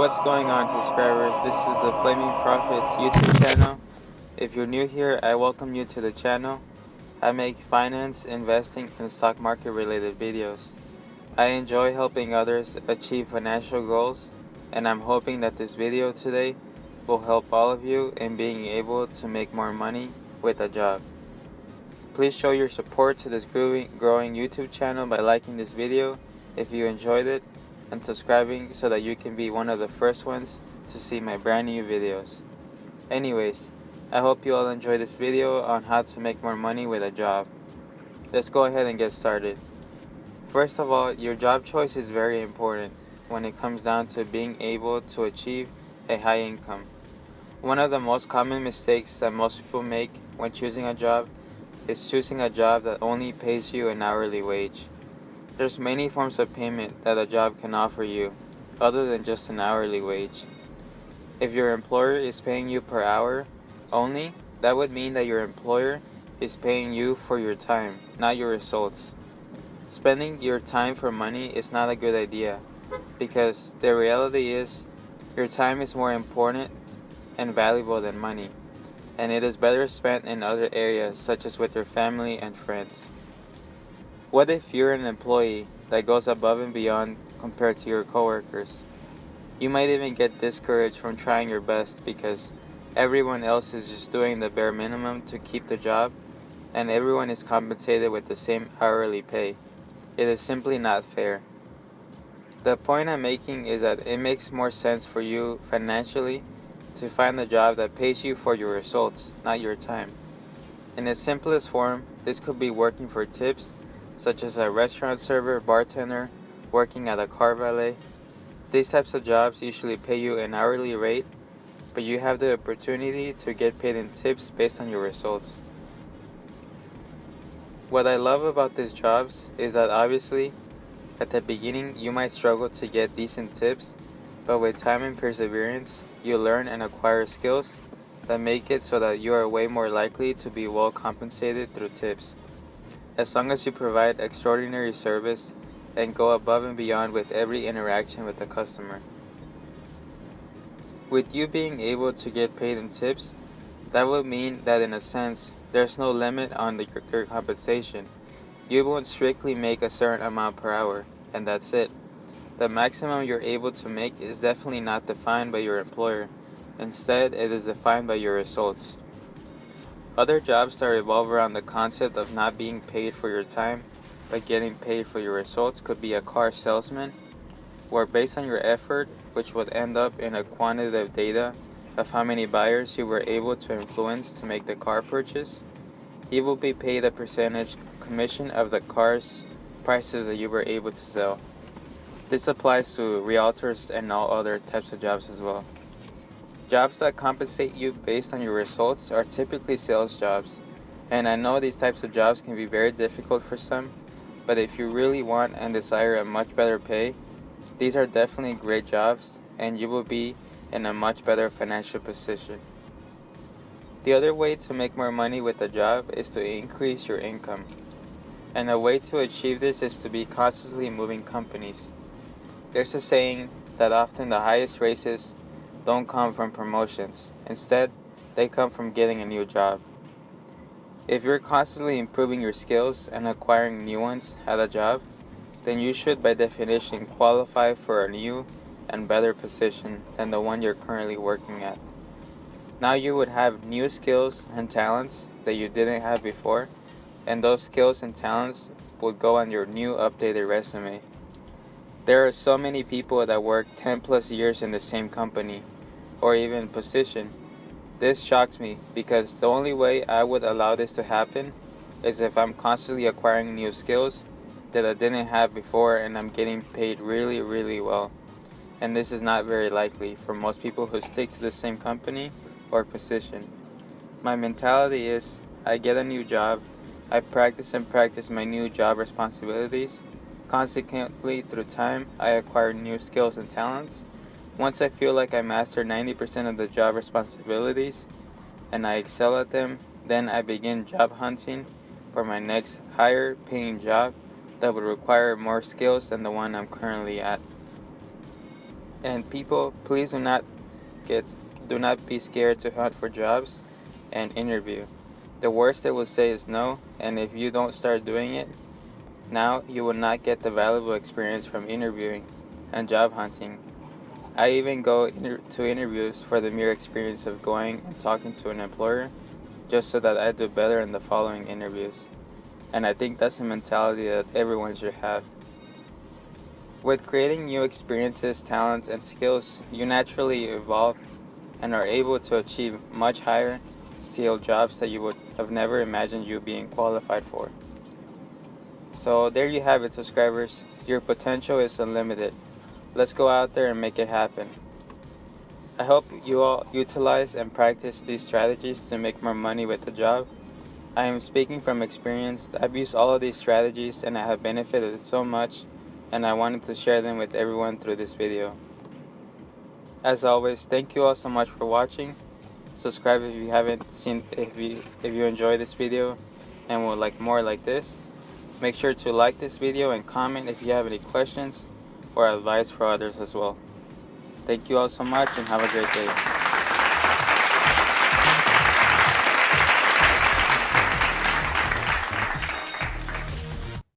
What's going on, subscribers? This is the Flaming Profits YouTube channel. If you're new here, I welcome you to the channel. I make finance, investing, and stock market related videos. I enjoy helping others achieve financial goals, and I'm hoping that this video today will help all of you in being able to make more money with a job. Please show your support to this growing YouTube channel by liking this video if you enjoyed it, and subscribing so that you can be one of the first ones to see my brand new videos. Anyways, I hope you all enjoy this video on how to make more money with a job. Let's go ahead and get started. First of all, your job choice is very important when it comes down to being able to achieve a high income. One of the most common mistakes that most people make when choosing a job is choosing a job that only pays you an hourly wage. There's many forms of payment that a job can offer you, other than just an hourly wage. If your employer is paying you per hour only, that would mean that your employer is paying you for your time, not your results. Spending your time for money is not a good idea, because the reality is your time is more important and valuable than money, and it is better spent in other areas such as with your family and friends. What if you're an employee that goes above and beyond compared to your coworkers? You might even get discouraged from trying your best because everyone else is just doing the bare minimum to keep the job, and everyone is compensated with the same hourly pay. It is simply not fair. The point I'm making is that it makes more sense for you financially to find a job that pays you for your results, not your time. In its simplest form, this could be working for tips, such as a restaurant server, bartender, working at a car valet. These types of jobs usually pay you an hourly rate, but you have the opportunity to get paid in tips based on your results. What I love about these jobs is that obviously, at the beginning you might struggle to get decent tips, but with time and perseverance, you learn and acquire skills that make it so that you are way more likely to be well compensated through tips. As long as you provide extraordinary service and go above and beyond with every interaction with the customer. With you being able to get paid in tips, that would mean that in a sense, there's no limit on your compensation. You won't strictly make a certain amount per hour, and that's it. The maximum you're able to make is definitely not defined by your employer. Instead, it is defined by your results. Other jobs that revolve around the concept of not being paid for your time, but getting paid for your results could be a car salesman, where based on your effort, which would end up in a quantitative data of how many buyers you were able to influence to make the car purchase, you will be paid a percentage commission of the car's prices that you were able to sell. This applies to realtors and all other types of jobs as well. Jobs that compensate you based on your results are typically sales jobs, and I know these types of jobs can be very difficult for some, but if you really want and desire a much better pay, these are definitely great jobs, and you will be in a much better financial position. The other way to make more money with a job is to increase your income, and a way to achieve this is to be constantly moving companies. There's a saying that often the highest raises don't come from promotions. Instead, they come from getting a new job. If you're constantly improving your skills and acquiring new ones at a job, then you should by definition qualify for a new and better position than the one you're currently working at. Now you would have new skills and talents that you didn't have before, and those skills and talents would go on your new updated resume. There are so many people that work 10 plus years in the same company, or even position. This shocks me because the only way I would allow this to happen is if I'm constantly acquiring new skills that I didn't have before and I'm getting paid really, really well. And this is not very likely for most people who stick to the same company or position. My mentality is I get a new job, I practice my new job responsibilities. Consequently, through time, I acquire new skills and talents. Once I feel like I master 90% of the job responsibilities and I excel at them, then I begin job hunting for my next higher paying job that would require more skills than the one I'm currently at. And people, please get do not be scared to hunt for jobs and interview. The worst they will say is no, and if you don't start doing it now, you will not get the valuable experience from interviewing and job hunting. I even go to interviews for the mere experience of going and talking to an employer, just so that I do better in the following interviews. And I think that's a mentality that everyone should have. With creating new experiences, talents, and skills, you naturally evolve and are able to achieve much higher skilled jobs that you would have never imagined you being qualified for. So there you have it, subscribers. Your potential is unlimited. Let's go out there and make it happen. I hope you all utilize and practice these strategies to make more money with the job. I am speaking from experience. I've used all of these strategies and I have benefited so much, and I wanted to share them with everyone through this video. As always, thank you all so much for watching. Subscribe if you haven't seen, if you enjoy this video and would like more like this. Make sure to like this video and comment if you have any questions or advice for others as well. Thank you all so much and have a great day.